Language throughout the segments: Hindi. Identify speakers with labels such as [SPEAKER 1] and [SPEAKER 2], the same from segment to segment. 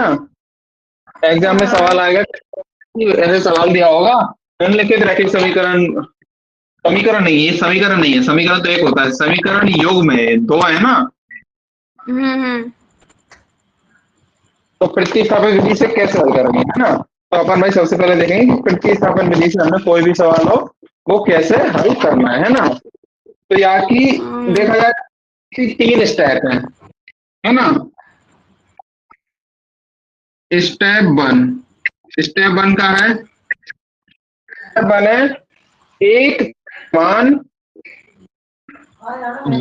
[SPEAKER 1] ना, एग्जाम में सवाल आएगा ऐसे सवाल दिया होगा, निम्नलिखित रैखिक समीकरण, समीकरण नहीं, ये समीकरण नहीं है, समीकरण तो एक होता है, समीकरण योग में दो है ना, तो प्रतिस्थापन विधि से कैसे हल करेंगे, है ना। तो अपन भाई सबसे पहले देखेंगे कि प्रतिस्थापन विधि से हमें कोई भी सवाल हो वो कैसे हल करना है ना। तो यहाँ की देखा जाए कि 3 स्टेप है ना। स्टेप वन का है, स्टेप वन है एक मान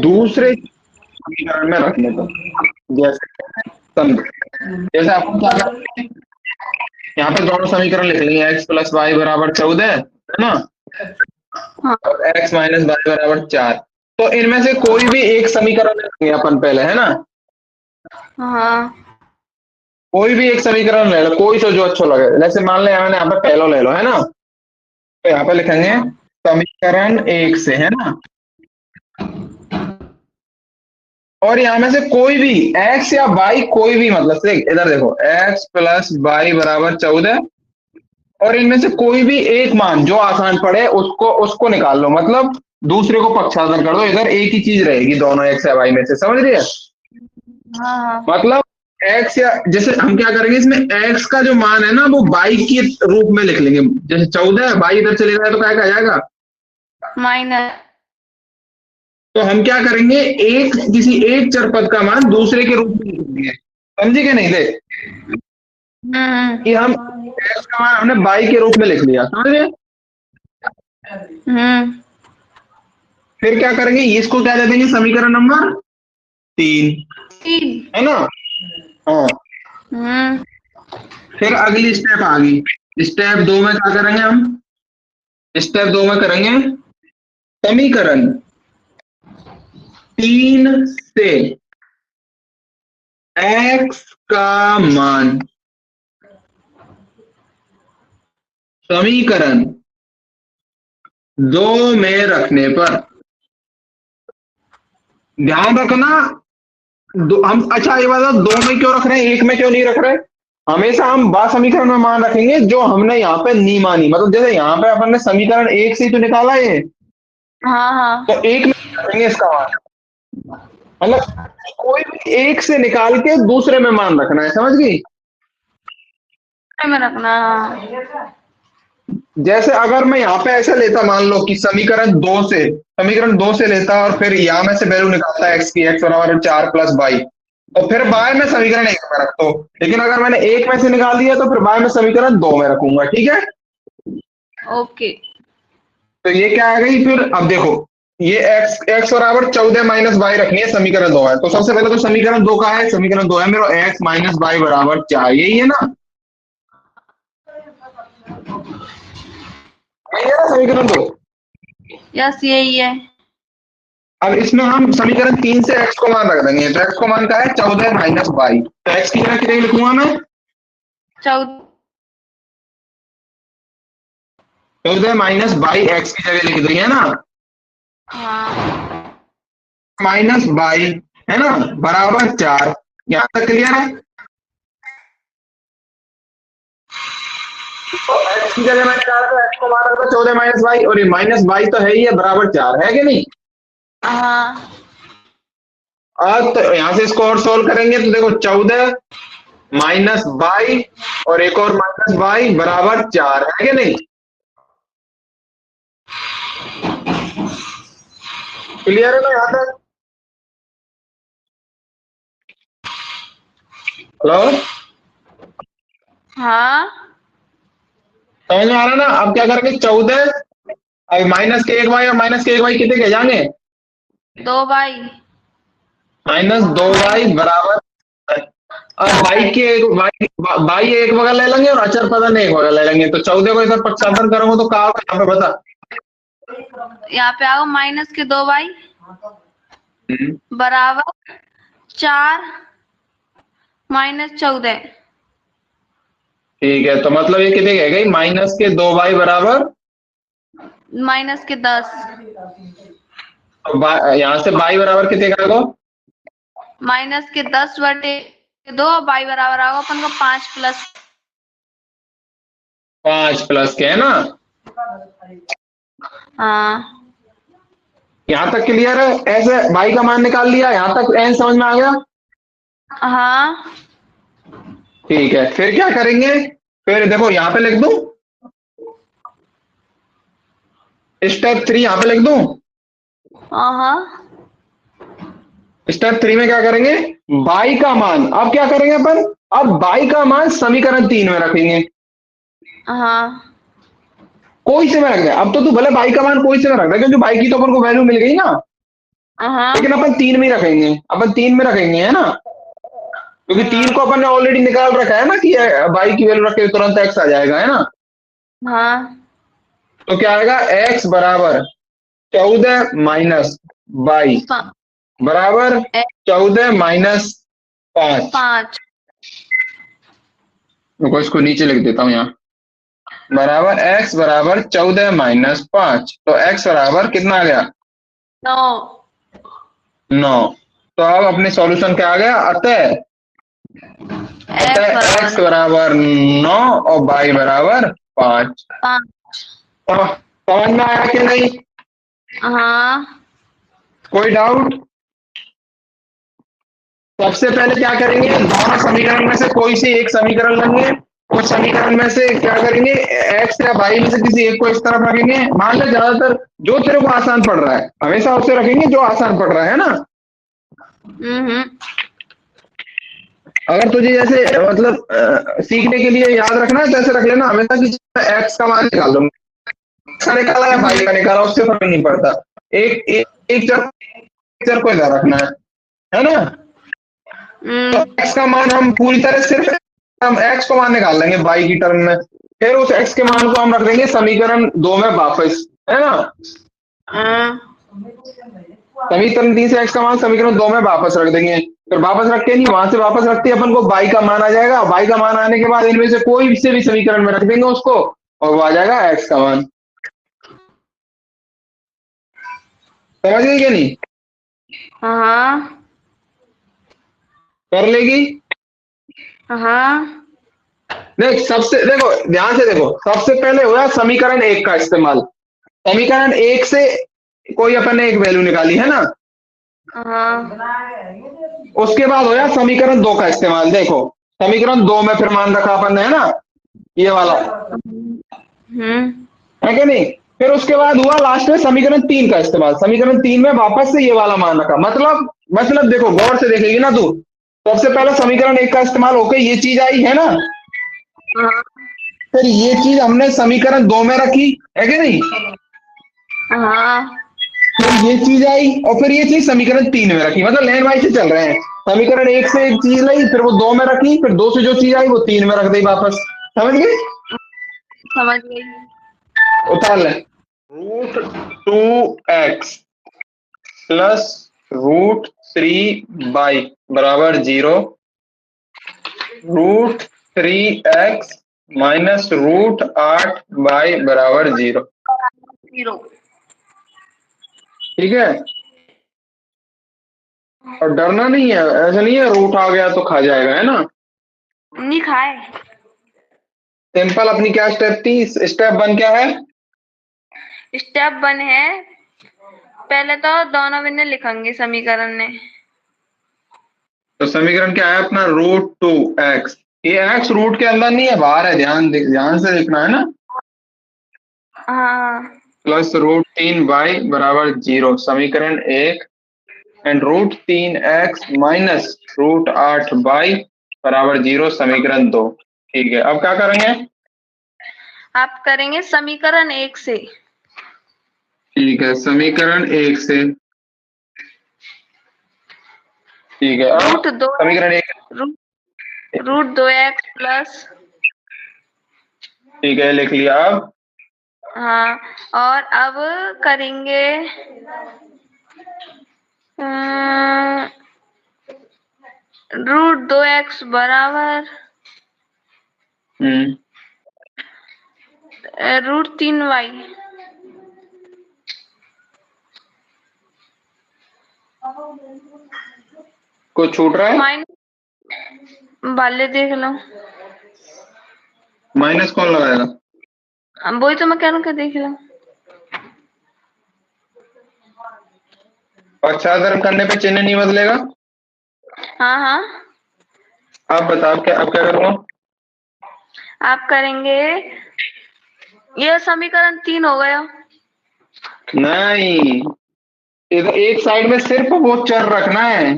[SPEAKER 1] दूसरे समीकरण में रखने को, जैसे आपको क्या करना है, यहाँ पे दोनों समीकरण लिख लेंगे, x प्लस वाई बराबर 14 है ना, और x माइनस वाई बराबर 4। तो इनमें से कोई भी एक समीकरण लेंगे अपन पहले, है ना। कोई भी एक समीकरण ले लो, कोई सा जो अच्छा लगे, जैसे मान लो यहाँ पे पहला ले लो, है ना। तो यहाँ पे लिखेंगे समीकरण 1 से, है ना, और यहाँ में से कोई भी x या y, कोई भी मतलब से इधर देखो x प्लस वाई बराबर 14, और इनमें से कोई भी एक मान जो आसान पड़े उसको निकाल लो, मतलब दूसरे को पक्षांतर कर दो, इधर एक ही चीज रहेगी दोनों x या y में से, समझ रही है। मतलब x या, जैसे हम क्या करेंगे इसमें, x का जो मान है ना वो y के रूप में लिख लेंगे, जैसे 14 y इधर चले जाए तो क्या आ जाएगा, माइनस। तो हम क्या करेंगे, किसी एक चर पद का मान दूसरे के रूप में लिख देंगे, समझे क्या नहीं, देख कि हम x का मान हमने y के रूप में लिख लिया, समझे। फिर क्या करेंगे, इसको क्या दे देंगे, समीकरण नंबर 3, है ना। हाँ, फिर अगली स्टेप आ गई, स्टेप 2 में क्या करेंगे हम, स्टेप 2 में करेंगे समीकरण 3 से x का मान, समीकरण 2 में रखने पर, ध्यान रखना हम, अच्छा ये बात, 2 में क्यों रख रहे हैं, 1 में क्यों नहीं रख रहे, हमेशा हम बा समीकरण में मान रखेंगे जो हमने यहाँ पे नहीं मानी, मतलब जैसे यहाँ पे अपन ने समीकरण 1 से तो निकाला है, तो 1 में रखेंगे इसका मान, मतलब कोई भी एक से निकाल के दूसरे में मान रखना है, समझ गई, में रखना। जैसे अगर मैं यहाँ पे ऐसे लेता, मान लो कि समीकरण 2 से लेता और फिर यहाँ में से वैल्यू निकालता x की, x बराबर 4 प्लस वाई, और फिर बाय में समीकरण 1 में रखता हूँ, लेकिन अगर मैंने 1 में से निकाल दिया तो फिर बाय में समीकरण 2 में रखूंगा, ठीक है। ओके, तो ये क्या आ गई, फिर अब देखो ये x बराबर 14 माइनस वाई रखनी है, समीकरण 2 है, तो सबसे पहले तो समीकरण 2 का है, समीकरण 2 है मेरा x माइनस वाई बराबर 4, यही है ना, समीकरण 2, यस यही है। अब इसमें हम समीकरण 3 से x को मान रख देंगे, तो x को मान का है 14 माइनस वाई, तो x की जगह कितने लिखूंगा मैं, 14 माइनस वाई x की जगह लिख दी है ना, माइनस वाई, है ना, बराबर 4, यहां तक क्लियर है। तो x की जगह मैंने कहा था, x को मान रखा 14 माइनस वाई, और ये माइनस वाई तो है ही है, बराबर 4 है कि नहीं। अब तो यहां से इसको और सोल्व करेंगे तो देखो 14 माइनस वाई और एक और माइनस वाई बराबर 4 है कि नहीं, क्लियर है ना यहां तक। हेलो, समझ में आ रहा ना। अब क्या करेंगे, 14 अब माइनस के 1 वाई और माइनस के 1 वाई कितने के जाएंगे, 2 वाई, माइनस 2 वाई बराबर, और वाई के वाई एक बगल ले लेंगे और अचर पदन एक बगल ले लेंगे, तो 14 को इधर पक्षांतर करूंगा तो क्या होगा, यहाँ पे बता, यहाँ पे आओ माइनस के 2 वाई बराबर 4 माइनस 14, ठीक है, तो मतलब ये कितने कह गई, माइनस के 2 वाई बराबर माइनस के 10, तो यहाँ से वाई बराबर कितने का, माइनस के 10 बटे
[SPEAKER 2] दो, y बराबर आएगा अपन का
[SPEAKER 1] 5 प्लस के, है ना?
[SPEAKER 2] हाँ
[SPEAKER 1] यहाँ तक क्लियर है? ऐसे बाई का मान निकाल लिया, यहाँ तक एन समझ में आ गया?
[SPEAKER 2] हाँ
[SPEAKER 1] ठीक है, फिर क्या करेंगे? फिर देखो यहाँ पे लिख दूं, स्टेप 3 यहाँ पे लिख दूं।
[SPEAKER 2] हाँ
[SPEAKER 1] स्टेप 3 में क्या करेंगे? बाई का मान, अब क्या करेंगे अपन? अब बाई का मान समीकरण 3 में रखेंगे।
[SPEAKER 2] हाँ
[SPEAKER 1] कोई से में रख दे, अब तो तू भले बाई का मान कोई से में रख दे, क्योंकि बाई की तो अपन को वैल्यू मिल गई ना।
[SPEAKER 2] हाँ
[SPEAKER 1] लेकिन अपन 3 में ही रखेंगे, अपन 3 में रखेंगे, है ना? क्योंकि 3 को अपन ने ऑलरेडी निकाल रखा है ना कि बाई की वैल्यू रख के तुरंत एक्स आ जाएगा, है ना?
[SPEAKER 2] हाँ
[SPEAKER 1] तो क्या आएगा? एक्स बराबर 14 माइनस बाई बराबर 14 माइनस 5।
[SPEAKER 2] 5।
[SPEAKER 1] रुको, इसको नीचे लिख देता हूँ यहाँ। बराबर एक्स बराबर 14 माइनस 5, तो एक्स बराबर कितना आ गया?
[SPEAKER 2] 9।
[SPEAKER 1] 9। तो अब अपने सॉल्यूशन क्या आ गया? अतः एक्स बराबर 9 और बाई बराबर 5।
[SPEAKER 2] 5।
[SPEAKER 1] समझ में आया कि नहीं?
[SPEAKER 2] हाँ
[SPEAKER 1] कोई डाउट? सबसे पहले क्या करेंगे? दोनों समीकरण में से कोई सी एक समीकरण लेंगे, उस समीकरण में से क्या करेंगे? एक्स या वाई में से किसी एक को इस तरफ रखेंगे। मान ले ज्यादातर जो तेरे को आसान पड़ रहा है, हमेशा उसे रखेंगे जो आसान पड़ रहा है ना? अगर तुझे जैसे मतलब सीखने के लिए याद रखना है तो ऐसे रख लेना हमेशा कि एक्स का मान निकाल लो, एक्स का निकाला या वाई का निकाला, उससे फर्क नहीं पड़ता। एक एक एक चर को याद रखना है ना? तो एक्स का मान हम पूरी तरह सिर्फ हम एक्स को मान निकाल लेंगे बाई की टर्म में, फिर उस एक्स के मान को हम रख देंगे समीकरण 2 में वापस, है ना? समीकरण 3 से एक्स का मान समीकरण 2 में वापस रख देंगे, फिर वापस रख के नहीं, वहां से वापस रखते अपन को बाई का मान आ जाएगा। बाई का मान आने के बाद इनमें से कोई से भी समीकरण में रख देंगे उसको, और वो आ जाएगा एक्स का मान। समझ गई क्या नहीं?
[SPEAKER 2] हाँ
[SPEAKER 1] कर लेगी?
[SPEAKER 2] हाँ
[SPEAKER 1] देख, सबसे देखो ध्यान से देखो, सबसे पहले हुआ समीकरण 1 का इस्तेमाल। समीकरण 1 से कोई अपन ने एक वैल्यू निकाली, है ना?
[SPEAKER 2] हाँ
[SPEAKER 1] उसके बाद होया समीकरण 2 का इस्तेमाल। देखो समीकरण 2 में फिर मान रखा अपन ने, है ना? ये वाला है कि नहीं? फिर उसके बाद हुआ लास्ट में समीकरण 3 का इस्तेमाल। समीकरण 3 में वापस से ये वाला मान रखा। मतलब देखो, गौर से देखेगी ना तू, सबसे पहले समीकरण 1 का इस्तेमाल होके ये चीज आई, है ना? फिर ये चीज हमने समीकरण 2 में रखी, है कि नहीं?
[SPEAKER 2] हाँ
[SPEAKER 1] फिर ये चीज आई और फिर ये चीज समीकरण 3 में रखी, मतलब लाइन वाइज से चल रहे हैं। समीकरण 1 से एक चीज लाई, फिर वो 2 में रखी, फिर 2 से जो चीज आई वो 3 में रख दी वापस। समझ गए?
[SPEAKER 2] समझ गई।
[SPEAKER 1] उतार ले। √2x प्लस √3y बराबर 0, √3x माइनस √8y बराबर 0।
[SPEAKER 2] 0।
[SPEAKER 1] ठीक है? और डरना नहीं है, ऐसा नहीं है रूट आ गया तो खा जाएगा, है ना?
[SPEAKER 2] नहीं खाए।
[SPEAKER 1] सिंपल अपनी क्या स्टेप थी? स्टेप 1 क्या है?
[SPEAKER 2] स्टेप 1 है, पहले तो दोनों बिंदु लिखेंगे समीकरण में।
[SPEAKER 1] तो समीकरण क्या है अपना? √2x। ये x रूट के अंदर नहीं है, बाहर है, ध्यान से लिखना, है ना?
[SPEAKER 2] हाँ
[SPEAKER 1] प्लस √3y बराबर 0, समीकरण 1। एंड √3x माइनस √8y बराबर 0, समीकरण 2। ठीक है, अब क्या करेंगे?
[SPEAKER 2] आप करेंगे समीकरण 1 से।
[SPEAKER 1] ठीक है, समीकरण 1 से। ठीक है, अब
[SPEAKER 2] √2
[SPEAKER 1] समीकरण 1।
[SPEAKER 2] √2x plus.
[SPEAKER 1] ठीक है, लिख लिया। अब
[SPEAKER 2] हाँ, और अब करेंगे √2x बराबर √3y।
[SPEAKER 1] कुछ छूट रहा है?
[SPEAKER 2] वाले देख लो।
[SPEAKER 1] माइनस कौन लगाएगा?
[SPEAKER 2] वही तो मैं कह रहा हूँ कि देख लो।
[SPEAKER 1] पक्षाघात करने पे चिन्ह नहीं बदलेगा?
[SPEAKER 2] हाँ हाँ,
[SPEAKER 1] आप बताओ अब क्या करूँगा?
[SPEAKER 2] आप करेंगे, ये समीकरण 3 हो गया।
[SPEAKER 1] नहीं, इधर एक साइड में सिर्फ वो चर रखना है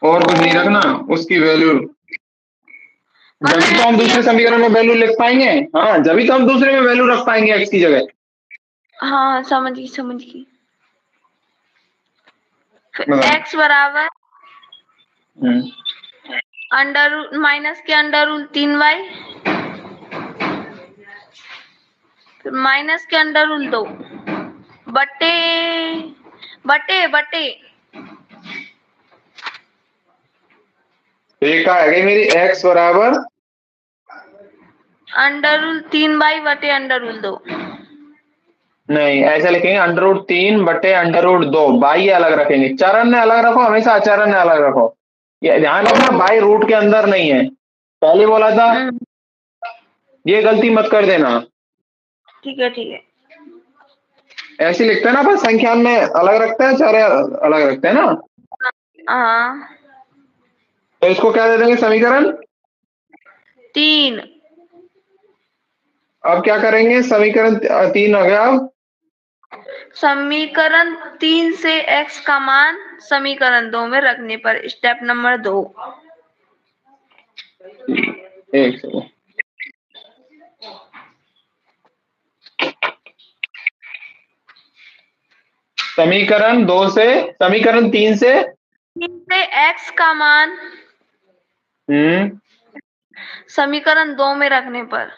[SPEAKER 1] और कुछ नहीं रखना, उसकी वैल्यू। जब तो हम दूसरे समीकरण में वैल्यू लिख पाएंगे। हाँ, जब तो हम दूसरे में वैल्यू रख पाएंगे एक्स की जगह।
[SPEAKER 2] हाँ समझ गई समझ गई।
[SPEAKER 1] मतलब
[SPEAKER 2] एक्स बराबर अंडर माइनस के अंडर रूल 3y, फिर माइनस के अंडर रूल 2 बटे बटे बटे
[SPEAKER 1] तो ये क्या है मेरी एक्स बराबर
[SPEAKER 2] अंडर रूल 3y बटे अंडर रूल 2।
[SPEAKER 1] नहीं, ऐसा लिखेंगे अंडर रूट 3 बटे अंडर रूट 2। बाई अलग रखेंगे, चरण ने अलग रखो, हमेशा आचरण ने अलग रखो। ये ध्यान रखना, बाई रूट के अंदर नहीं है, पहले बोला था। ये गलती मत कर देना।
[SPEAKER 2] ठीक है ठीक है।
[SPEAKER 1] ऐसे लिखते हैं ना, बस संख्यान में अलग रखते हैं, चारे अलग रखते हैं ना।
[SPEAKER 2] हाँ,
[SPEAKER 1] तो इसको क्या दे देंगे? समीकरण
[SPEAKER 2] 3।
[SPEAKER 1] अब क्या करेंगे? समीकरण 3 हो गया। अब
[SPEAKER 2] समीकरण 3 से x का मान समीकरण 2 में रखने पर स्टेप नंबर 2।
[SPEAKER 1] एक सेकंड। समीकरण 2 से, समीकरण 3 से
[SPEAKER 2] 3 से x का मान समीकरण 2 में रखने पर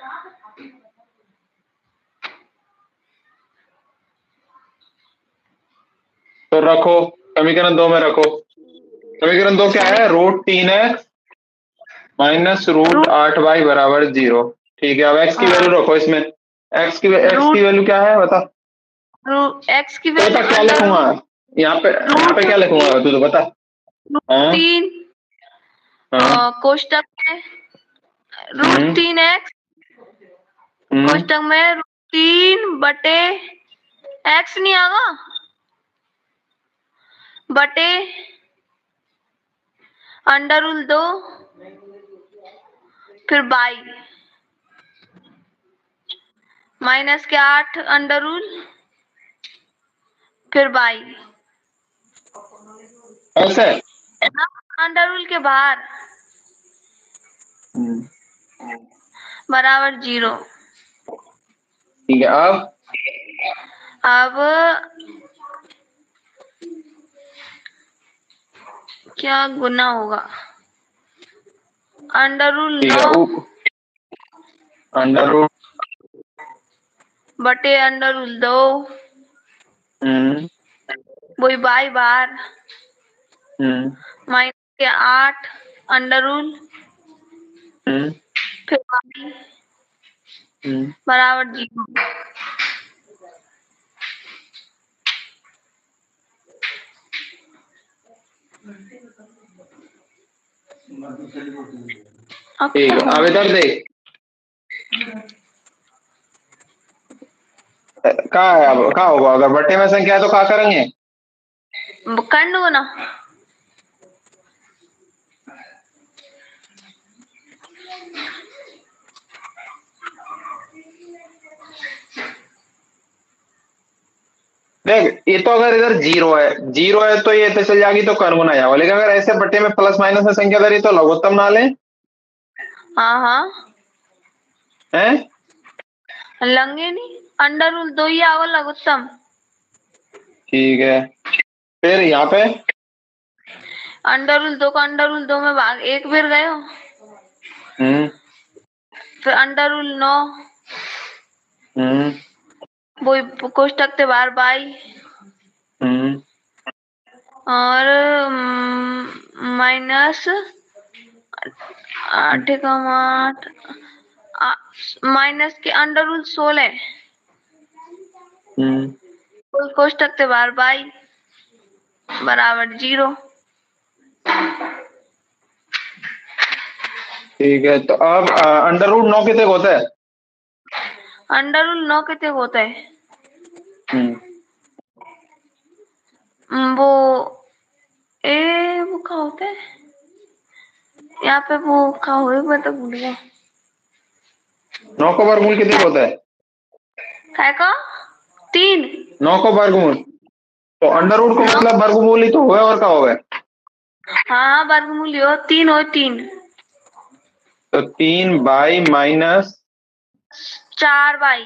[SPEAKER 1] तो रखो, समीकरण 2 में रखो। समीकरण 2 क्या है? Root 3x minus root 8y बराबर 0। ठीक है, अब x की वैल्यू रखो इसमें। x की वैल्यू क्या है बता?
[SPEAKER 2] x की
[SPEAKER 1] तो बता
[SPEAKER 2] वैल्यू
[SPEAKER 1] क्या
[SPEAKER 2] अंडर
[SPEAKER 1] लिखूंगा यहाँ पे क्या लिखूंगा तू तो बता। हाँ
[SPEAKER 2] 3
[SPEAKER 1] हाँ
[SPEAKER 2] कोष्टक में रूट 3x कोष्टक में रूट 3 बटे x नहीं आगा बटे अंडर रूल 2 फिर बाई माइनस के 8 अंडर रूल फिर बाई
[SPEAKER 1] ऐसे।
[SPEAKER 2] अंडर रूल के बाहर बराबर 0।
[SPEAKER 1] ठीक है,
[SPEAKER 2] अब क्या गुना होगा? अंडर रूल
[SPEAKER 1] ठीक
[SPEAKER 2] 9
[SPEAKER 1] है, अंडर रूट
[SPEAKER 2] बटे अंडर रूल 2 वही बाई बार माइनस के 8 अंडर रूल फिर बाई बराबर 0। अब
[SPEAKER 1] ठीक है। अब इधर देख, कहाँ है? अब कहाँ होगा? अगर बटे में संख्या है तो कहाँ करेंगे?
[SPEAKER 2] कर दो ना।
[SPEAKER 1] देख, ये तो अगर इधर 0 है तो ये तो चल जाएगी, तो कर गुना जाओ। लेकिन अगर ऐसे बटे में प्लस माइनस में संख्या धरी तो लघुत्तम ना ले।
[SPEAKER 2] हाँ हाँ
[SPEAKER 1] हैं?
[SPEAKER 2] लंगे नहीं अंडर रूल 2 ही आवा लघुत्तम।
[SPEAKER 1] ठीक है, फिर यहाँ पे
[SPEAKER 2] अंडर रूल 2 का अंडर रूल 2 में भाग 1 फिर गए हो फिर अंडर रूल 9 वही कोष्टक से बाहर बाई और माइनस 8 का 8 माइनस के अंडर रूल 16 कोष्टक से बाहर बाई बराबर 0।
[SPEAKER 1] ठीक है, तो अब अंडर रूट 9 कितने होता है?
[SPEAKER 2] अंडर रूट 9 कितने होता है? वो वो क्या होता है यहाँ पे, वो क्या हो, मैं तो भूल गया।
[SPEAKER 1] 9 का वर्गमूल कितने होता है?
[SPEAKER 2] काय का 3?
[SPEAKER 1] 9 का वर्गमूल, तो अंडर रूट का
[SPEAKER 2] 9।
[SPEAKER 1] मतलब वर्गमूल ही तो हुआ, और क्या होगा?
[SPEAKER 2] हाँ वर्गमूल हो 3 हो 3।
[SPEAKER 1] तो 3/-
[SPEAKER 2] 4/,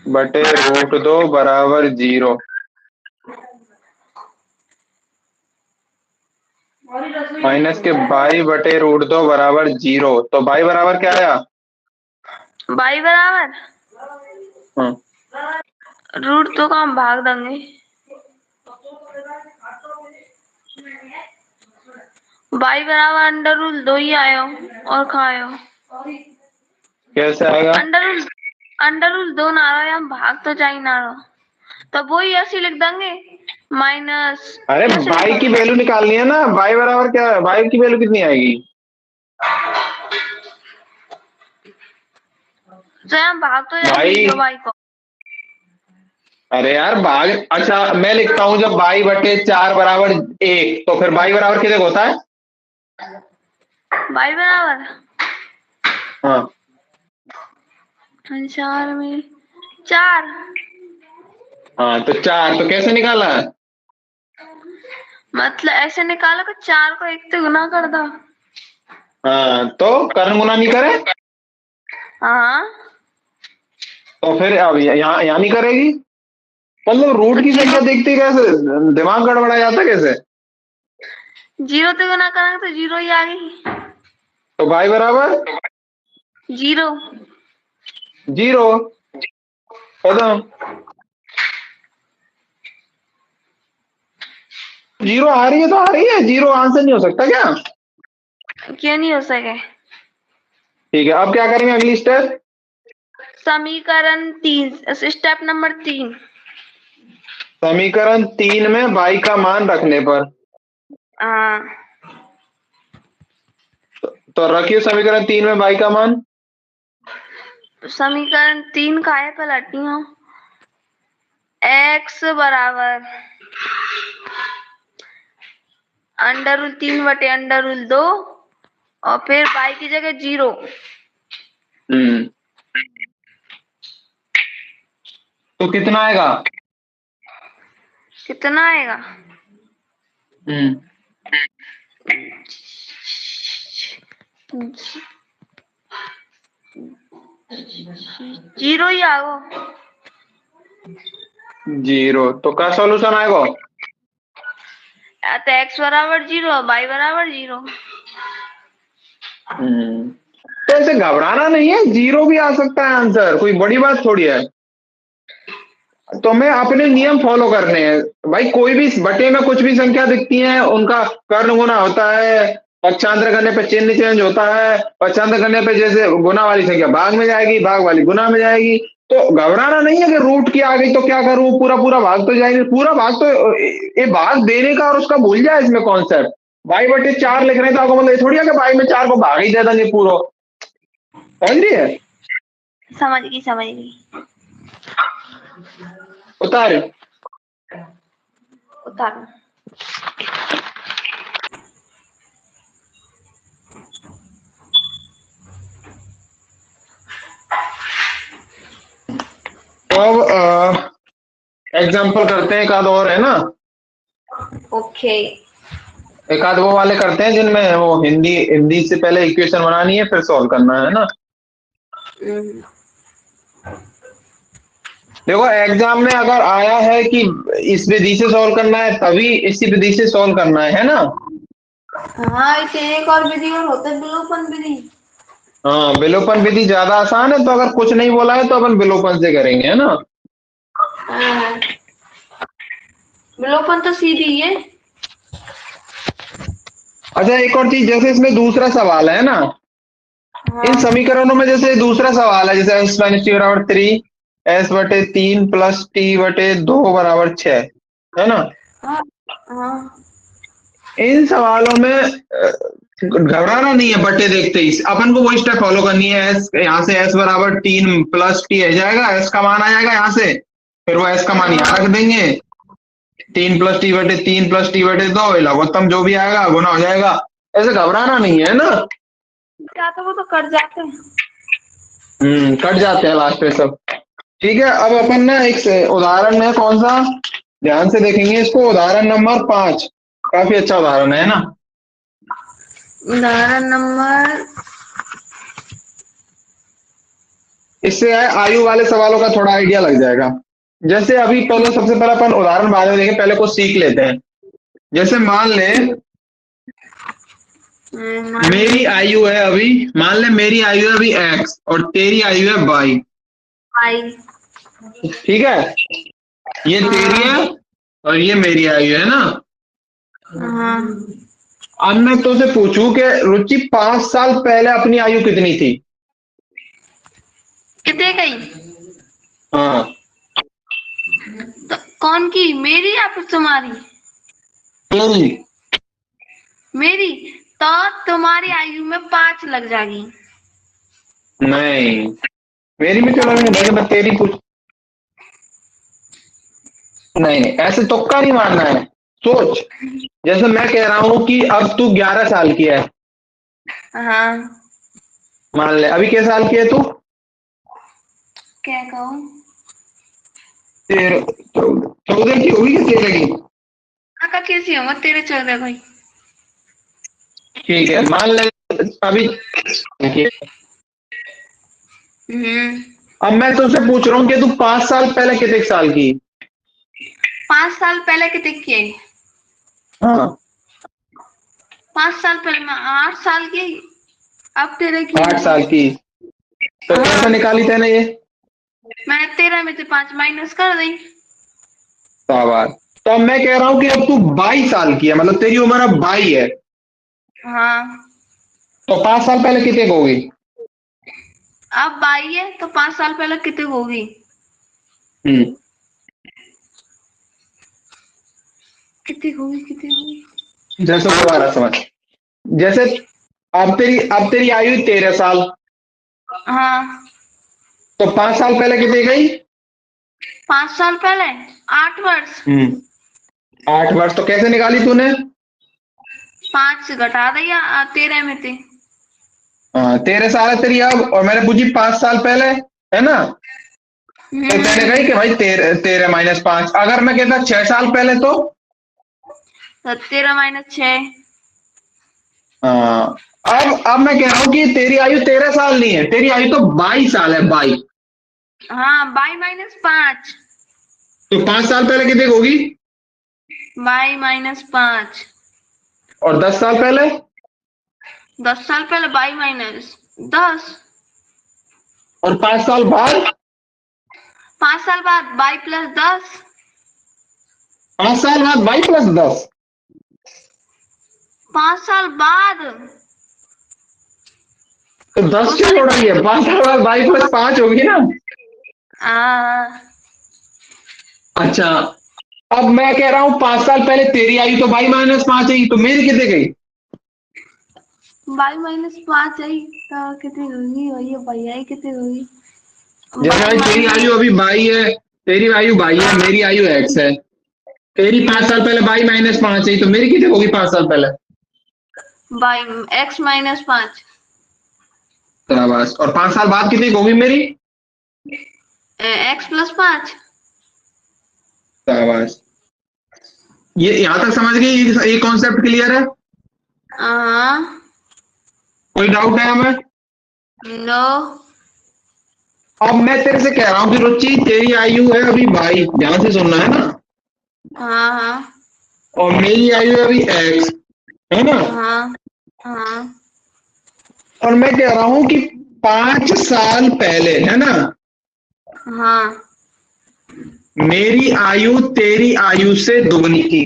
[SPEAKER 1] बटे
[SPEAKER 2] बराबर
[SPEAKER 1] रूट 2 बराबर 0। माइनस के बाई बटे रूट 2 बराबर 0, तो बाई बराबर क्या आया?
[SPEAKER 2] बाई बराबर
[SPEAKER 1] हाँ,
[SPEAKER 2] रूट 2 का हम भाग देंगे। बाई बराबर अंडर रूट 2 ही आयो और खायो।
[SPEAKER 1] कैसे आएगा?
[SPEAKER 2] अंडर रूट 2 ना रहा, हम भाग तो जा ही ना रहा, तो वो ही ऐसे लिख देंगे माइनस।
[SPEAKER 1] अरे
[SPEAKER 2] कैसे
[SPEAKER 1] बाई की
[SPEAKER 2] लिखोगे?
[SPEAKER 1] वैल्यू निकालनी है ना, बाई बराबर क्या है, बाई की वैल्यू कितनी आएगी?
[SPEAKER 2] तो हम भाग तो यही
[SPEAKER 1] बाई,
[SPEAKER 2] लिखियो बाई को।
[SPEAKER 1] अरे यार भाग, अच्छा मैं लिखता हूँ, जब बाई बटे 4 बराबर 1, तो फिर बाई बराबर कितने होता है?
[SPEAKER 2] बाई बराबर
[SPEAKER 1] हाँ
[SPEAKER 2] 4 में 4।
[SPEAKER 1] हाँ, तो 4 तो कैसे निकाला है?
[SPEAKER 2] मतलब ऐसे निकालो कि 4 को 1 से गुना कर दो।
[SPEAKER 1] हाँ, तो कर्ण गुना नहीं करे?
[SPEAKER 2] हाँ
[SPEAKER 1] तो फिर अब यहाँ यहाँ नहीं करेगी, मतलब
[SPEAKER 2] तो
[SPEAKER 1] रूट की
[SPEAKER 2] जीरो
[SPEAKER 1] संख्या देखते ही कैसे दिमाग गड़बड़ा जाता है कैसे?
[SPEAKER 2] जीरो से गुना करेंगे तो जीरो ही आ गई।
[SPEAKER 1] तो बाई बराबर
[SPEAKER 2] जीरो
[SPEAKER 1] 0, खत्म। 0 आ रही है तो आ रही है, 0 आंसर नहीं हो सकता क्या?
[SPEAKER 2] क्यों नहीं हो सके?
[SPEAKER 1] ठीक है, अब क्या करेंगे अगली स्टेप?
[SPEAKER 2] समीकरण 3, स्टेप नंबर 3।
[SPEAKER 1] समीकरण 3 में बाई का मान रखने पर,
[SPEAKER 2] हाँ
[SPEAKER 1] तो रखिए समीकरण 3 में बाई का मान।
[SPEAKER 2] समीकरण 3 का है पलटी हूँ। x बराबर अंडर रूल 3 बटे अंडर रूल 2 और फिर y की जगह 0।
[SPEAKER 1] हम्म, तो कितना आएगा?
[SPEAKER 2] कितना आएगा?
[SPEAKER 1] हम्म,
[SPEAKER 2] जीरो ही आओ।
[SPEAKER 1] 0 तो क्या सॉल्यूशन आएगा?
[SPEAKER 2] या तो x बराबर 0 और y बराबर 0।
[SPEAKER 1] तो ऐसे घबराना नहीं है, 0 भी आ सकता है आंसर, कोई बड़ी बात थोड़ी है। तो हमें अपने नियम फॉलो करने हैं भाई, कोई भी बटे में कुछ भी संख्या दिखती है उनका कर्ण गुना होता है, पक्षांतर करने पे चिन्ह चेंज होता है, पक्षांतर करने पे जैसे गुना वाली संख्या भाग में जाएगी, भाग वाली गुना में जाएगी। तो घबराना नहीं है कि रूट की आ गई तो क्या करूं, पूरा पूरा भाग तो जाएंगे, पूरा भाग तो ये भाग देने का और उसका भूल जाए इसमें कॉन्सेप्ट। बाई बटे 4 लिख रहे हैं तो आपको मतलब ये थोड़ी है कि बाई में 4 को भाग ही दे देंगे पूरा, समझ रही है?
[SPEAKER 2] समझ गई समझ गई।
[SPEAKER 1] उतार।
[SPEAKER 2] उतारो।
[SPEAKER 1] तो अब एग्जाम्पल करते हैं, एक आध और है ना,
[SPEAKER 2] ओके।
[SPEAKER 1] एक आध वो वाले करते हैं जिनमें वो हिंदी हिंदी से पहले इक्वेशन बनानी है फिर सॉल्व करना है ना। देखो एग्जाम में अगर आया है कि इस विधि से सॉल्व करना है तभी इसी विधि से सॉल्व करना है ना।
[SPEAKER 2] हाँ इसे एक और विधि और होता है विलोपन विधि।
[SPEAKER 1] हाँ, विलोपन विधि ज्यादा आसान है, तो अगर कुछ नहीं बोला है तो अपन विलोपन से करेंगे, है ना।
[SPEAKER 2] हाँ, विलोपन तो सीधी है।
[SPEAKER 1] अच्छा एक और चीज, जैसे इसमें दूसरा सवाल है ना, इन
[SPEAKER 2] हाँ
[SPEAKER 1] समीकरणों में जैसे दूसरा सवाल है, जैसे एस माइनस टी बराबर 3, एस बटे 3 प्लस टी बटे 2 बराबर 6, है ना।
[SPEAKER 2] हाँ हाँ।
[SPEAKER 1] इन सवालों में घबराना नहीं है, बटे देखते ही अपन को वही स्टेप फॉलो करनी है। एस यहाँ से एस बराबर 3 प्लस टी आ जाएगा, एस का मान आ जाएगा यहाँ से, फिर वो एस का मान यहाँ रख देंगे, 3 प्लस टी बटे 3 प्लस टी बटे 2, लघुत्तम जो भी आएगा गुना हो जाएगा। ऐसे घबराना नहीं है ना।
[SPEAKER 2] क्या तो वो तो कट जाते हैं।
[SPEAKER 1] कट जाते हैं लास्ट पे सब। ठीक है, अब अपन ना एक उदाहरण है, कौन सा, ध्यान से देखेंगे इसको, उदाहरण नंबर 5। काफी अच्छा उदाहरण है ना।
[SPEAKER 2] उदाहरण नंबर,
[SPEAKER 1] इससे आयु वाले सवालों का थोड़ा आइडिया लग जाएगा। जैसे अभी पहले, सबसे पहले अपन उदाहरण बाद में देखें, पहले कुछ सीख लेते हैं। जैसे मान ले मेरी आयु है अभी, मान ले मेरी आयु है अभी एक्स और तेरी आयु है वाई। ठीक है, ये तेरी है और ये मेरी आयु है ना। अब मैं तुझसे पूछूं कि रुचि 5 साल पहले अपनी आयु कितनी थी?
[SPEAKER 2] कितने गई?
[SPEAKER 1] हाँ,
[SPEAKER 2] तो कौन की, मेरी या फिर तुम्हारी?
[SPEAKER 1] तेरी।
[SPEAKER 2] मेरी। तो तुम्हारी आयु में 5 लग जाएगी।
[SPEAKER 1] नहीं, मेरी में क्यों लगेंगे भाई, मैं तेरी पूछ। नहीं नहीं, ऐसे तुक्का नहीं मारना है, सोच। जैसे मैं कह रहा हूं कि अब तू 11 साल की है,
[SPEAKER 2] हाँ,
[SPEAKER 1] मान ले अभी किस साल की है तू?
[SPEAKER 2] क्या कहूँ?
[SPEAKER 1] 13, 14 की होगी कि 13 की?
[SPEAKER 2] काका कैसी होगा तेरे 14 भाई?
[SPEAKER 1] ठीक है, मान ले अभी। अब मैं तुझसे पूछ रहा हूँ कि तू 5 साल पहले कितने साल की?
[SPEAKER 2] 5 साल पहले कितने की है?
[SPEAKER 1] हाँ,
[SPEAKER 2] 5 साल पहले मैं 8 साल की। अब तेरे की
[SPEAKER 1] 8 साल की। तो कैसे निकाली तेने ये?
[SPEAKER 2] मैंने 13 में से 5 माइनस कर दी।
[SPEAKER 1] शाबाश। तो अब मैं कह रहा हूँ कि अब तू 22 साल की है, मतलब तेरी उम्र अब 22 है।
[SPEAKER 2] हाँ,
[SPEAKER 1] तो 5 साल पहले कितने को होगी?
[SPEAKER 2] अब 22 है तो 5 साल पहले कितने होगी? कितनी होगी?
[SPEAKER 1] जैसे दोबारा समझ, जैसे अब तेरी आयु 13 साल,
[SPEAKER 2] हाँ,
[SPEAKER 1] तो 5 साल पहले कितनी गई?
[SPEAKER 2] 5 साल पहले 8 वर्ष।
[SPEAKER 1] 8 वर्ष। तो कैसे निकाली तूने?
[SPEAKER 2] 5 से घटा दिया 13 में थे।
[SPEAKER 1] हाँ, 13 साल है तेरी अब, और मैंने पूछी 5 साल पहले, है ना। तो मैंने कही कि भाई 13 माइनस 5। अगर मैं कहता 6 साल पहले तो
[SPEAKER 2] 13 माइनस 6।
[SPEAKER 1] हाँ, अब मैं कह रहा हूँ कि तेरी आयु 13 साल नहीं है, तेरी आयु तो 22 साल है, 22।
[SPEAKER 2] हाँ, 22 माइनस 5।
[SPEAKER 1] तो 5 साल पहले कितनी होगी?
[SPEAKER 2] 22 माइनस 5।
[SPEAKER 1] और 10 साल पहले?
[SPEAKER 2] 10 साल पहले 22 माइनस 10।
[SPEAKER 1] और 5 साल बाद?
[SPEAKER 2] 5 साल बाद 22 प्लस 10।
[SPEAKER 1] 5 साल बाद 22 प्लस 10?
[SPEAKER 2] 5 साल बाद।
[SPEAKER 1] तो 10 क्यों जोड़ेंगे? 5 साल बाद 22 प्लस 5 होगी ना। अच्छा, अब मैं कह रहा हूँ 5 साल पहले तेरी आयु तो 22 माइनस 5 है, तो मेरी कितने गई?
[SPEAKER 2] 22 माइनस 5 है तो कितनी होगी? वही भैया कितनी होगी?
[SPEAKER 1] जैसे भाई तेरी आयु अभी 22 है, तेरी आयु 22 है, मेरी आयु एक्स है, तेरी 5 साल पहले 22 माइनस 5 है, तो मेरी कितनी होगी 5 साल पहले?
[SPEAKER 2] x minus 5।
[SPEAKER 1] बस, और 5 साल बाद कितनी होगी मेरी?
[SPEAKER 2] x plus 5।
[SPEAKER 1] बस, ये यहां तक समझ गई? ये कॉन्सेप्ट क्लियर है? कोई डाउट है हमें?
[SPEAKER 2] नो।
[SPEAKER 1] अब मैं तेरे से कह रहा हूँ कि रुचि तेरी आयु है अभी 22, ध्यान से सुनना है ना।
[SPEAKER 2] हाँ,
[SPEAKER 1] और मेरी आयु है अभी एक्स, है ना।
[SPEAKER 2] हाँ।
[SPEAKER 1] और मैं कह रहा हूं कि 5 साल पहले, है ना,
[SPEAKER 2] हाँ,
[SPEAKER 1] मेरी आयु तेरी आयु से दुगनी थी।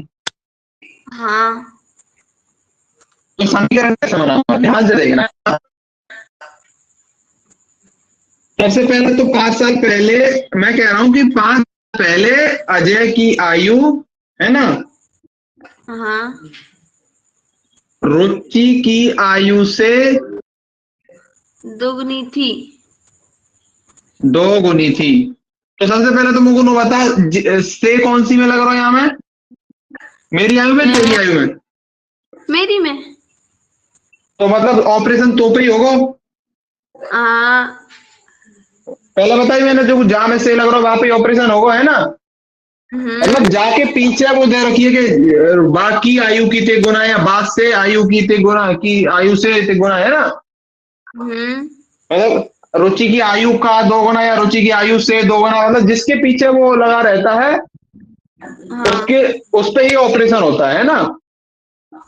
[SPEAKER 2] हाँ।
[SPEAKER 1] तो समीकरण कैसे बनाऊंगा, ध्यान से देखना। सबसे पहले तो 5 साल पहले, मैं कह रहा हूं कि 5 साल पहले अजय की आयु, है ना,
[SPEAKER 2] हाँ।
[SPEAKER 1] रुचि की आयु से
[SPEAKER 2] दुगनी थी।
[SPEAKER 1] 2 गुनी थी। तो सबसे पहले तो मुझको बता, से कौन सी में लग रहा हूं यहाँ मैं? मेरी आयु में, तेरी आयु में?
[SPEAKER 2] मेरी में।
[SPEAKER 1] तो मतलब ऑपरेशन तो पे ही होगा।
[SPEAKER 2] हाँ।
[SPEAKER 1] पहले बताई मैंने, जो जहां में से लग रहा है वहां पे ऑपरेशन होगा, है ना? मतलब जाके पीछे वो दे रखी है कि बाकी आयु की ते गुना, या बाद से आयु की ते गुना, की आयु से ते गुना, है ना? मतलब रुचि की आयु का 2 गुना, या रुचि की आयु से 2 गुना, मतलब जिसके पीछे वो लगा रहता है
[SPEAKER 2] हाँ।
[SPEAKER 1] उसके, उस पे ही ऑपरेशन होता है ना?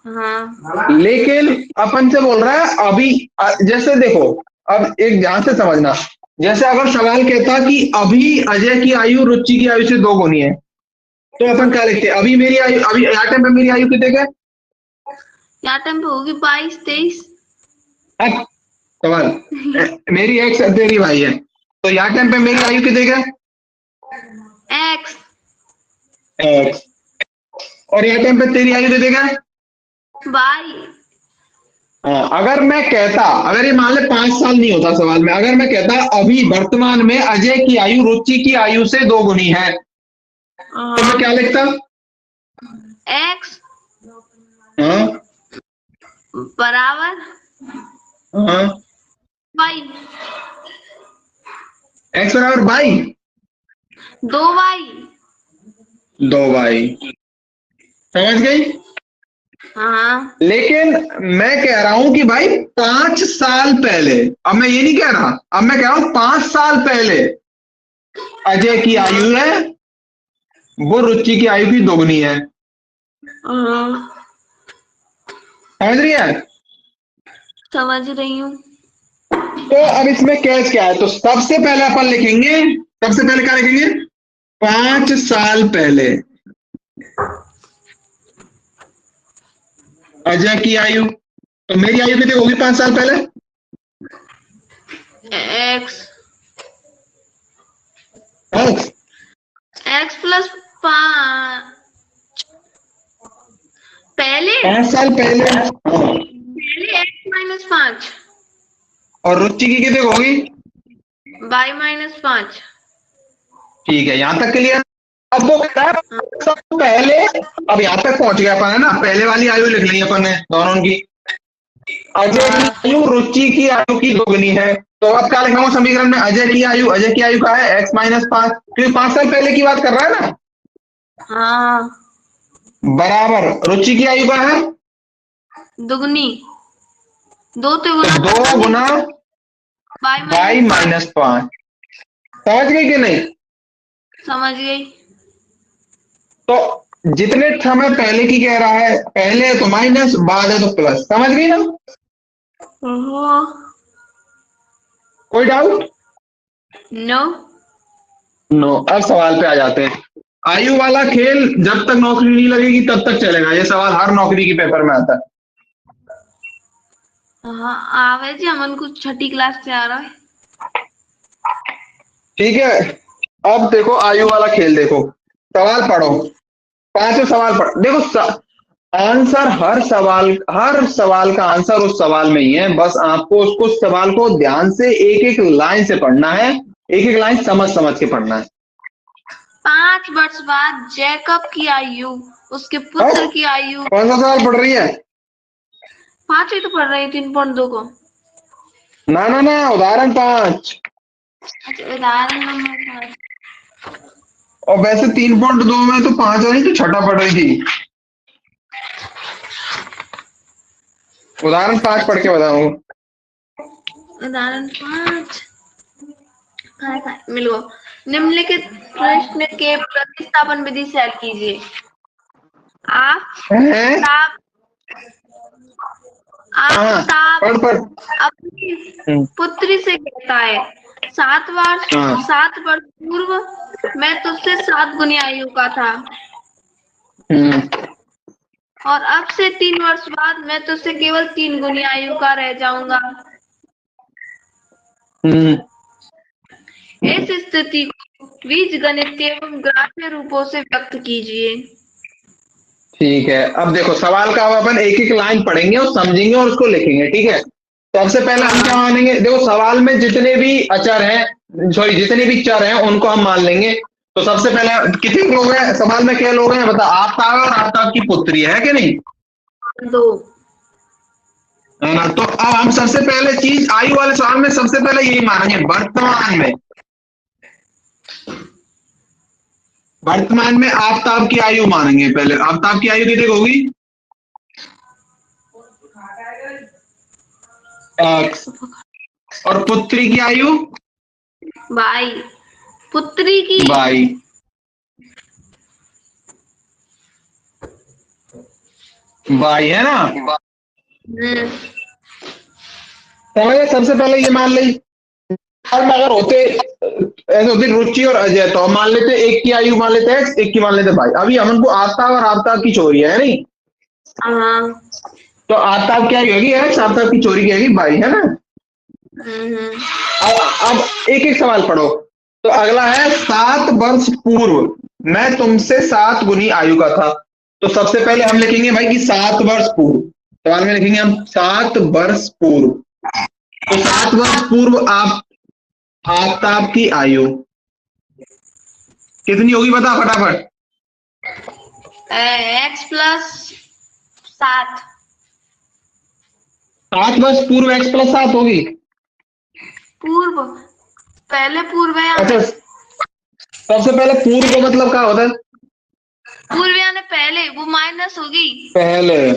[SPEAKER 2] हाँ।
[SPEAKER 1] लेकिन अपन से बोल रहा है अभी, जैसे देखो, अब एक ध्यान से समझना। जैसे अगर सवाल कहता कि अभी अजय की आयु रुचि की आयु से 2 गुनी है, तो अपन क्या लिखते हैं? अभी मेरी आयु, अभी यहाँ टाइम पे मेरी आयु कितने का?
[SPEAKER 2] क्या टाइम पे होगी? 22-23।
[SPEAKER 1] सवाल मेरी एक्स तेरी भाई है, तो यहाँ टाइम पे मेरी आयु कितने का?
[SPEAKER 2] एक्स।
[SPEAKER 1] एक्स। और यहाँ टाइम पे तेरी आयु कितने का?
[SPEAKER 2] वाई।
[SPEAKER 1] हाँ, अगर मैं कहता, अगर ये मान ले 5 साल नहीं होता सवाल में, अगर मैं कहता अभी वर्तमान में अजय की आयु रुचि की आयु से 2 गुनी है, तो मैं क्या लिखता?
[SPEAKER 2] एक्स
[SPEAKER 1] हाँ
[SPEAKER 2] बराबर
[SPEAKER 1] हाँ,
[SPEAKER 2] वाई।
[SPEAKER 1] एक्स बराबर बाई।
[SPEAKER 2] 2 वाई।
[SPEAKER 1] 2 बाई। समझ गई?
[SPEAKER 2] हाँ।
[SPEAKER 1] लेकिन मैं कह रहा हूं कि भाई 5 साल पहले, अब मैं ये नहीं कह रहा, अब मैं कह रहा हूं 5 साल पहले अजय की आयु है, वो रुचि की आयु की 2 गुनी है। समझ रही है?
[SPEAKER 2] समझ रही हूँ।
[SPEAKER 1] तो अब इसमें कैच क्या है? तो सबसे पहले अपन लिखेंगे, सबसे पहले क्या लिखेंगे? 5 साल पहले अजय की आयु, तो मेरी आयु कितनी होगी 5 साल पहले?
[SPEAKER 2] एक्स।
[SPEAKER 1] एक्स।
[SPEAKER 2] X plus 5। पहले
[SPEAKER 1] 5 साल पहले, हाँ।
[SPEAKER 2] पहले x-5।
[SPEAKER 1] और रुचि की कितनी होगी?
[SPEAKER 2] y-5।
[SPEAKER 1] ठीक है, यहां तक क्लियर? अब वो कहता है सबसे पहले, अब यहां तक पहुंच गया अपन, है ना? पहले वाली आयु लिख ली अपन ने दोनों की। अजय की आयु रुचि की आयु की 2 गुनी है, तो अब क्या लिखाऊंगा समीकरण में? अजय की आयु, अजय की आयु का है x-5, क्योंकि 5 साल पहले की बात कर रहा है ना,
[SPEAKER 2] हाँ।
[SPEAKER 1] बराबर रुचि की आयु का है
[SPEAKER 2] दुगनी। 2 ते
[SPEAKER 1] तो
[SPEAKER 2] गुना
[SPEAKER 1] 2 गुना y-5। समझ गई कि नहीं?
[SPEAKER 2] समझ गई।
[SPEAKER 1] तो जितने समय पहले की कह रहा है, पहले है तो माइनस, बाद है तो प्लस। समझ गई ना? कोई डाउट?
[SPEAKER 2] नो।
[SPEAKER 1] नो। अब सवाल पे आ जाते हैं। आयु वाला खेल जब तक नौकरी नहीं लगेगी तब तक चलेगा, ये सवाल हर नौकरी के पेपर में आता है।
[SPEAKER 2] हाँ आवे जी, हमन को छठी क्लास से आ रहा है।
[SPEAKER 1] ठीक है, अब देखो आयु वाला खेल, देखो सवाल पढ़ो, 5 सवाल पढ़ देखो, आंसर हर सवाल का आंसर उस सवाल में ही है, बस आपको उसको सवाल को ध्यान से एक एक लाइन से पढ़ना है, एक एक लाइन समझ समझ के पढ़ना है।
[SPEAKER 2] 5 वर्ष बाद जैकब की आयु उसके पुत्र की आयु।
[SPEAKER 1] कौन सा सवाल पढ़ रही है?
[SPEAKER 2] 5 ही तो पढ़ रही है 3.2 को।
[SPEAKER 1] ना ना ना, उदाहरण 5।
[SPEAKER 2] अच्छा, उदाहरण नंबर 5।
[SPEAKER 1] और वैसे 3.2 में तो 5 नहीं तो छठा पढ़ रही थी। उदाहरण 5 पढ़ के बताऊं?
[SPEAKER 2] उदाहरण 5 मिल गो। निम्नलिखित प्रश्न के प्रतिस्थापन विधि से हल कीजिए। आप
[SPEAKER 1] हैं?
[SPEAKER 2] आप
[SPEAKER 1] हाँ,
[SPEAKER 2] आप
[SPEAKER 1] पढ़ पढ़।
[SPEAKER 2] अपनी पुत्री से कहता है, 7 वर्ष पूर्व मैं तुझसे 7 गुनी आयु का था, और अब से 3 वर्ष बाद मैं तुझसे केवल 3 गुनी आयु का रह जाऊंगा। इस स्थिति को बीज गणितीय एवं ग्राफ्य रूपों से व्यक्त कीजिए।
[SPEAKER 1] ठीक है,
[SPEAKER 2] ठीक है, अब देखो, 5 वर्ष बाद जैकब की आयु उसके पुत्र की आयु उसके पुत्र की आयु का है 7 वर्ष। 7 वर्ष पूर्व मैं तुझसे 7 गुनी आयु का था, और अब से 3 वर्ष बाद मैं तुझसे केवल 3 गुनी आयु का रह जाऊंगा। इस स्थिति को बीज गणितीय एवं ग्राफ्य रूपों से व्यक्त कीजिए।
[SPEAKER 1] ठीक है, अब देखो सवाल का अब अपन एक एक लाइन पढ़ेंगे और समझेंगे और उसको लिखेंगे, ठीक है। सबसे पहले हम क्या मानेंगे, देखो सवाल में जितने भी अचर हैं, सॉरी जितने भी चर हैं उनको हम मान लेंगे। तो सबसे पहले कितने लोग हैं सवाल में, क्या लोग हैं बता, आफ्ताब और आफ्ताब की पुत्री है कि नहीं,
[SPEAKER 2] 2।
[SPEAKER 1] है ना। तो अब हम सबसे पहले चीज आयु वाले सवाल में सबसे पहले यही मानेंगे, वर्तमान में आफ्ताब की आयु मानेंगे। पहले आफ्ताब की आयु कितनी होगी, एक्स, और पुत्री की आयु
[SPEAKER 2] बाई, पुत्री की
[SPEAKER 1] बाई, बाई है ना। समझे, सबसे पहले ये मान ली। और अगर होते ऐसे होती रुचि और अजय, तो मान लेते एक की आयु मान लेते एक्स, एक की मान लेते बाई। अभी हमको आफ्ताब और आफ्ताब की चोरी है नहीं, तो आफ्ताब क्या होगी एक्स, आफ्ताब की चोरी क्या होगी बाई, है ना। अब एक एक सवाल पढ़ो। तो अगला है 7 वर्ष पूर्व मैं तुमसे 7 गुनी आयु का था। तो सबसे पहले हम लिखेंगे भाई कि 7 वर्ष पूर्व, सवाल में लिखेंगे हम 7 वर्ष पूर्व। तो 7 वर्ष पूर्व आप आफ्ताब की आयु कितनी होगी बता फटाफट।
[SPEAKER 2] x plus 7।
[SPEAKER 1] 7 वर्ष पूर्व x प्लस 7 होगी।
[SPEAKER 2] पूर्व, पहले पूर्व है।
[SPEAKER 1] अच्छा, सबसे पहले पूर्व का मतलब क्या होता है,
[SPEAKER 2] पूर्व यानी पहले, वो माइनस होगी
[SPEAKER 1] पहले।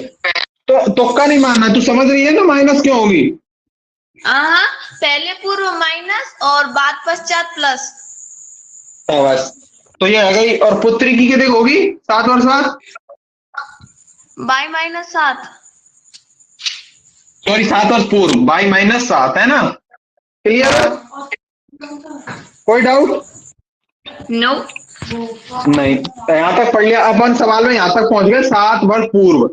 [SPEAKER 1] तो तुक्का नहीं मानना, तू समझ रही है ना माइनस क्यों होगी।
[SPEAKER 2] पहले पूर्व माइनस और बाद पश्चात प्लस।
[SPEAKER 1] बस, तो ये आ गई। और पुत्री की कितनी होगी 7 वर्ष बाद,
[SPEAKER 2] बाई माइनस 7,
[SPEAKER 1] सॉरी 7 वर्ष पूर्व बाई माइनस 7, है ना। क्लियर, कोई डाउट
[SPEAKER 2] नो
[SPEAKER 1] नहीं। यहां तक पढ़ लिया, अपन सवाल में यहां तक पहुंच गए 7 वर्ष पूर्व,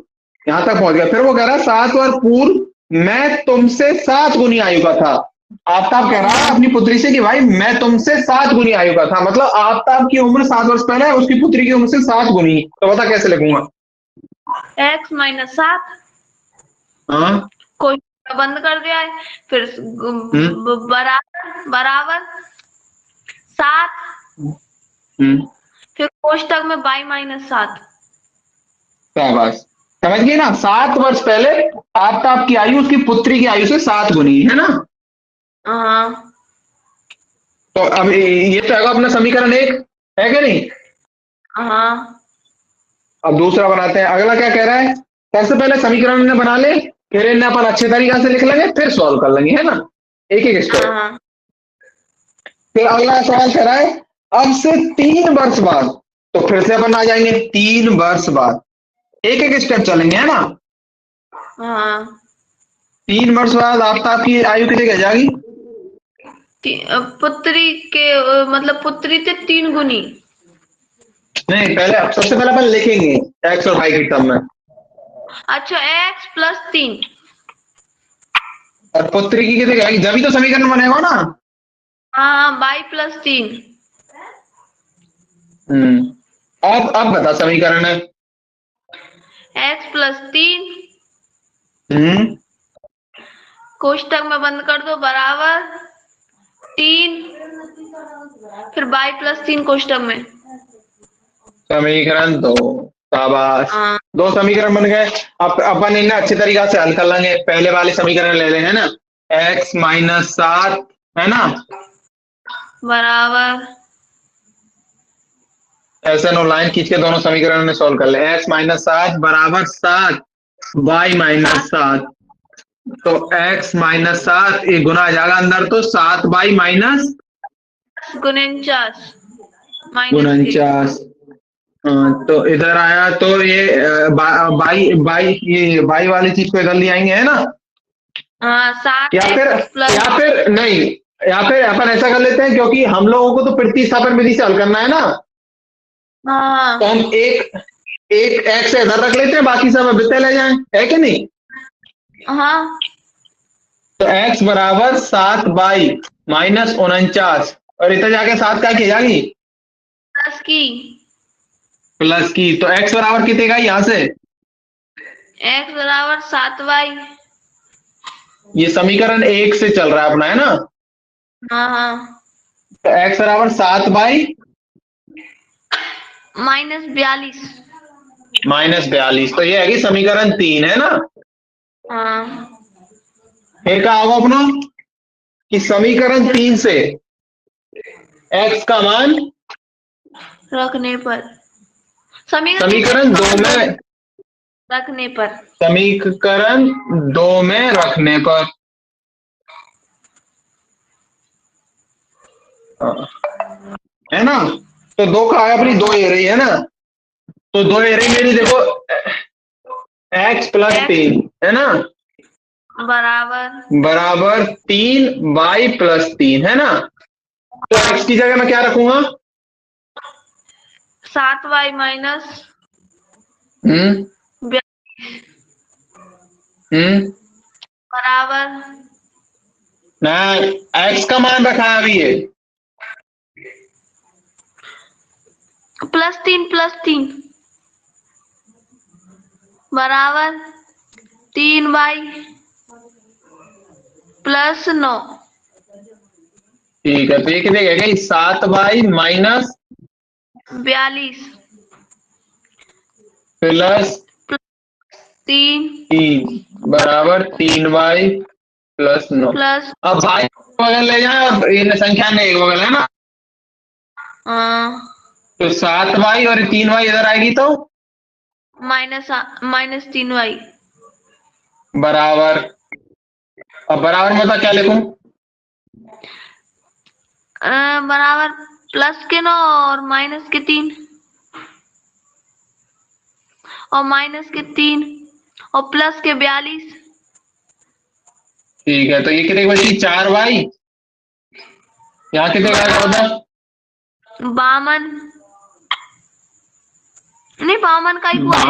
[SPEAKER 1] यहां तक पहुंच गया। फिर वो कह रहा है 7 वर्ष पूर्व मैं तुमसे 7 गुनी आयु का था। आफ्ताब कह रहा है अपनी पुत्री से कि भाई मैं तुमसे 7 गुनी आयु का था, मतलब आफ्ताब की उम्र 7 वर्ष पहले है, उसकी पुत्री की उम्र से 7 गुनी। तो बता कैसे लिखूंगा,
[SPEAKER 2] x माइनस 7।
[SPEAKER 1] हाँ
[SPEAKER 2] कोई बंद कर दिया है, फिर बराबर बराबर 7, फिर कोष्टक में बाई माइनस 7।
[SPEAKER 1] शाबाश, समझ गए ना। 7 वर्ष पहले आफ्ताब की आयु उसकी पुत्री की आयु से 7 गुनी, है ना। तो अब ये तो है अपना समीकरण 1, है क्या नहीं। अब दूसरा बनाते हैं। अगला क्या कह रहा है, सबसे पहले समीकरण ने बना ले, फिर इन्हें अपन अच्छे तरीके से लिख लेंगे, फिर सॉल्व कर लेंगे, है ना, एक एक स्टेप। फिर अगला सवाल कह रहा है अब से 3 वर्ष बाद, तो फिर से अपन आ जाएंगे 3 वर्ष बाद, एक एक स्टेप चलेंगे, है ना। 3 वर्ष बाद आफ्ताब की आयु कितनी कह जाएगी,
[SPEAKER 2] पुत्री के मतलब पुत्री से 3 गुनी।
[SPEAKER 1] नहीं, पहले सबसे पहले अपन लिखेंगे एक्स और वाई की टर्म में।
[SPEAKER 2] अच्छा, x प्लस 3
[SPEAKER 1] और पुत्री की कितनी कहेगी, जब ही तो समीकरण बनेगा ना।
[SPEAKER 2] By plus 3।
[SPEAKER 1] अब बता समीकरण है
[SPEAKER 2] x प्लस 3 कोष्टक में बंद कर दो बराबर 3, फिर बाई प्लस 3 कोष्टक में।
[SPEAKER 1] समीकरण 2, शाबाश, 2 समीकरण बन गए। अब अपन इन्हें अच्छे तरीके से हल कर लेंगे। पहले वाले समीकरण ले लें, है ना, x माइनस 7, है ना,
[SPEAKER 2] बराबर
[SPEAKER 1] ऐसे नो लाइन खींच के दोनों समीकरण में सॉल्व कर ले। x माइनस 7 बराबर 7 y माइनस 7, तो x माइनस 7 ये गुना आ जाएगा अंदर, तो 7 y माइनस 49। तो इधर आया, तो ये बाई वाली चीज को इधर ले आएंगे, है ना।
[SPEAKER 2] 7
[SPEAKER 1] या फिर नहीं, या फिर अपन ऐसा कर लेते हैं, क्योंकि हम लोगों को तो प्रतिस्थापन विधि से हल करना है ना, तो हम एक एक्स इधर रख लेते हैं, बाकी सब अब ले जाएं, है कि नहीं। तो x बराबर 7 बाई माइनस 49, और इधर जाके 7 क्या की जाएगी, प्लस की, तो x बराबर कितने का यहाँ से?
[SPEAKER 2] x बराबर 7y।
[SPEAKER 1] ये समीकरण 1 से चल रहा है अपना, है ना?
[SPEAKER 2] हाँ हाँ।
[SPEAKER 1] तो x बराबर 7y
[SPEAKER 2] -42।
[SPEAKER 1] -42, तो ये है कि समीकरण 3, है ना?
[SPEAKER 2] हाँ।
[SPEAKER 1] फिर क्या होगा अपना कि समीकरण 3 से x का मान
[SPEAKER 2] रखने पर
[SPEAKER 1] समीकरण 2 में
[SPEAKER 2] रखने पर
[SPEAKER 1] समीकरण 2 में रखने पर, है ना? तो 2 का है अपनी 2 एरे, है ना? तो 2 एरे मेरी देखो x प्लस 3, है ना, बराबर 3y प्लस 3, है ना? तो x की जगह मैं क्या रखूंगा?
[SPEAKER 2] 7y माइनस
[SPEAKER 1] हम्म
[SPEAKER 2] बराबर
[SPEAKER 1] ना, x का मान रखा है अभी ये,
[SPEAKER 2] +3 बराबर 3y +9।
[SPEAKER 1] ठीक है। तो ये कितने कह गई? 7y माइनस
[SPEAKER 2] 42
[SPEAKER 1] प्लस
[SPEAKER 2] 3
[SPEAKER 1] बराबर 3y प्लस 9।
[SPEAKER 2] प्लस
[SPEAKER 1] अब भाई बगल ले जाए और ये संख्या नहीं एक बगल, है ना? तो 7y और 3y इधर आएगी तो
[SPEAKER 2] -3y
[SPEAKER 1] बराबर, अब बराबर मतलब क्या लिखूं?
[SPEAKER 2] बराबर प्लस के 9 और माइनस के 3 और माइनस के 3 और प्लस के 42।
[SPEAKER 1] ठीक है। तो ये कितने बची? 4y, यहाँ कितने का 14,
[SPEAKER 2] 52 नहीं 52 का ही हुआ है।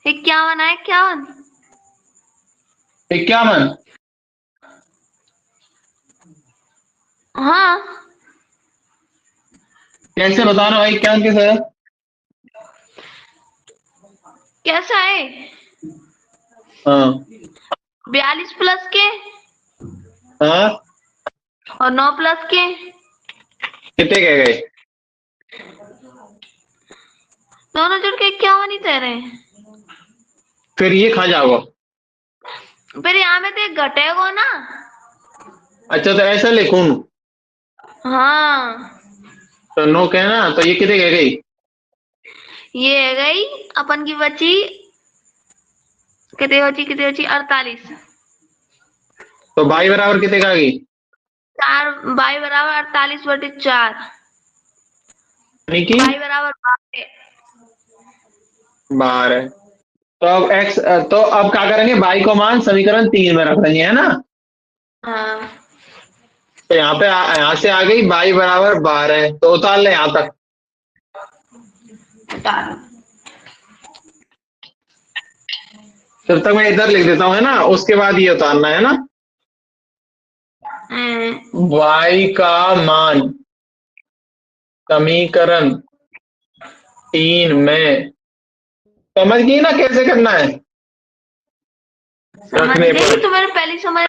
[SPEAKER 2] 51 है 51।
[SPEAKER 1] 51।
[SPEAKER 2] हाँ
[SPEAKER 1] कैसे बताना भाई, क्या कैसे है?
[SPEAKER 2] कैसा है?
[SPEAKER 1] हाँ
[SPEAKER 2] 42 प्लस के
[SPEAKER 1] हाँ,
[SPEAKER 2] और 9 प्लस के
[SPEAKER 1] कितने कह गए?
[SPEAKER 2] दोनों जुड़ के 51 ही दे रहे हैं।
[SPEAKER 1] फिर ये खा जाओगे।
[SPEAKER 2] फिर यहाँ में तो एक घटेगा ना।
[SPEAKER 1] अच्छा, तो ऐसा लिखूं?
[SPEAKER 2] हाँ
[SPEAKER 1] तो 9 कहना, तो ये कितने कह गई?
[SPEAKER 2] ये है गई अपन की बची कितने बची 48।
[SPEAKER 1] तो y बराबर कितने का आ गई?
[SPEAKER 2] 4 y बराबर 48/4
[SPEAKER 1] यानी कि
[SPEAKER 2] y बराबर 12।
[SPEAKER 1] 12। तो अब x, तो अब क्या करेंगे? y को मान समीकरण 3 में रख देंगे, है ना?
[SPEAKER 2] हाँ
[SPEAKER 1] तो यहाँ पे यहाँ से आ गई y बराबर 12, तो उतार ले यहाँ तक। जब तक मैं इधर लिख देता हूँ, है ना, उसके बाद ये उतारना है ना। y का मान समीकरण 3 में, समझ गई ना कैसे करना है?
[SPEAKER 2] समझ
[SPEAKER 1] रखने
[SPEAKER 2] गई
[SPEAKER 1] पर
[SPEAKER 2] तो मैंने पहली समझ।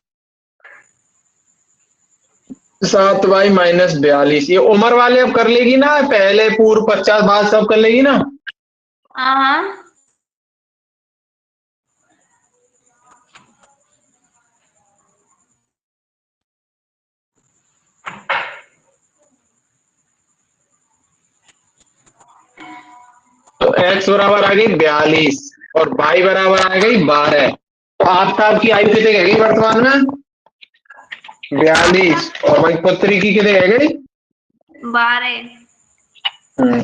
[SPEAKER 1] 7y माइनस 42, ये उम्र वाले अब कर लेगी ना, पहले पूर्व 50 बाद सब कर लेगी ना।
[SPEAKER 2] हाँ
[SPEAKER 1] तो x बराबर आ गई 42 और y बराबर आ गई 12। तो आफ्ताब की आयु कितने कह गई वर्तमान में? 42। और भाई पुत्री की कितने कह गई?
[SPEAKER 2] 12।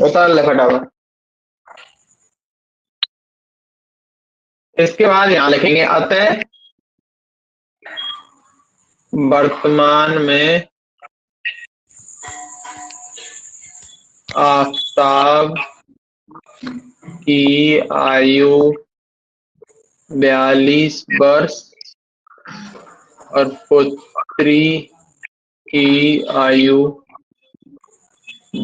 [SPEAKER 1] उतार ले फटाफट। इसके बाद यहां लिखेंगे अतः वर्तमान में आफ्ताब की आयु 42 वर्ष और पुत्री की आयु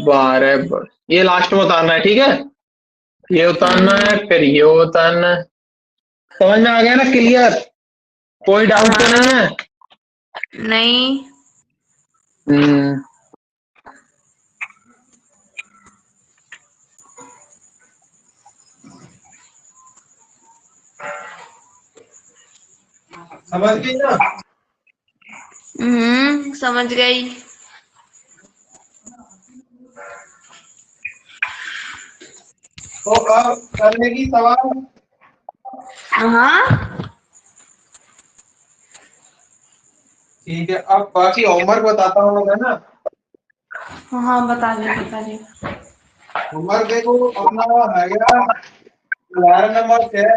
[SPEAKER 1] 12 वर्ष। ये लास्ट में उतारना है, ठीक है। ये उतारना है, फिर ये उतारना है। समझ में आ गया ना, क्लियर? कोई डाउट तो नहीं है?
[SPEAKER 2] नहीं।
[SPEAKER 1] हम्म। समझ गई ना?
[SPEAKER 2] समझ गई।
[SPEAKER 1] तो अब करने की सवाल।
[SPEAKER 2] हाँ
[SPEAKER 1] ठीक है, अब बाकी होमवर्क बताता हूँ मैं, है ना।
[SPEAKER 2] हाँ, बता दे बता दे।
[SPEAKER 1] होमवर्क देखो अपना है गया, उदाहरण नंबर 6।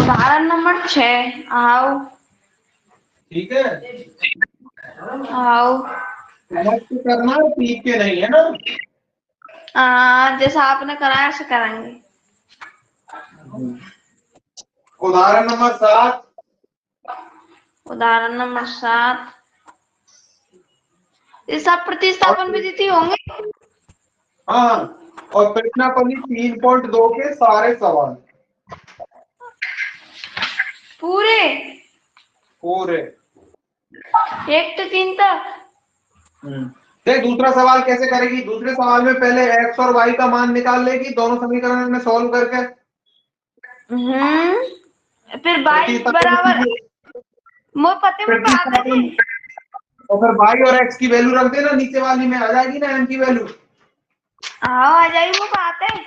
[SPEAKER 2] उदाहरण नंबर 6। आओ
[SPEAKER 1] ठीक है,
[SPEAKER 2] आओ।
[SPEAKER 1] समझ के करना, पीट के नहीं, है ना।
[SPEAKER 2] जैसा आपने कराया ऐसे करेंगे।
[SPEAKER 1] उदाहरण नंबर 7।
[SPEAKER 2] उदाहरण नंबर 7। ये सब प्रतिस्थापन विधि होंगे।
[SPEAKER 1] हाँ, और प्रश्नावली 3.2 के सारे सवाल
[SPEAKER 2] पूरे
[SPEAKER 1] पूरे।
[SPEAKER 2] 1 से 3 तक।
[SPEAKER 1] देख दूसरा सवाल कैसे करेगी। दूसरे सवाल में पहले एक्स और वाई का मान निकाल लेगी दोनों समीकरण में सॉल्व करके।
[SPEAKER 2] फिर 22 बराबर मोर पते में पढ़ाते थे।
[SPEAKER 1] और फिर वाई और एक्स की वैल्यू रख देना, नीचे वाली में आ जाएगी ना एन की वैल्यू।
[SPEAKER 2] हाँ आ जाइए, वो पढ़ाते हैं।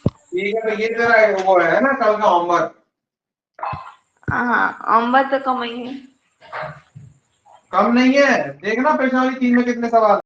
[SPEAKER 1] ठीक है, तो ये तेरा वो है ना कल का होमवर्क।
[SPEAKER 2] हाँ, अम्बा तो कम ही है।
[SPEAKER 1] कम नहीं है, देखना प्रश्नावली 3 में कितने सवाल।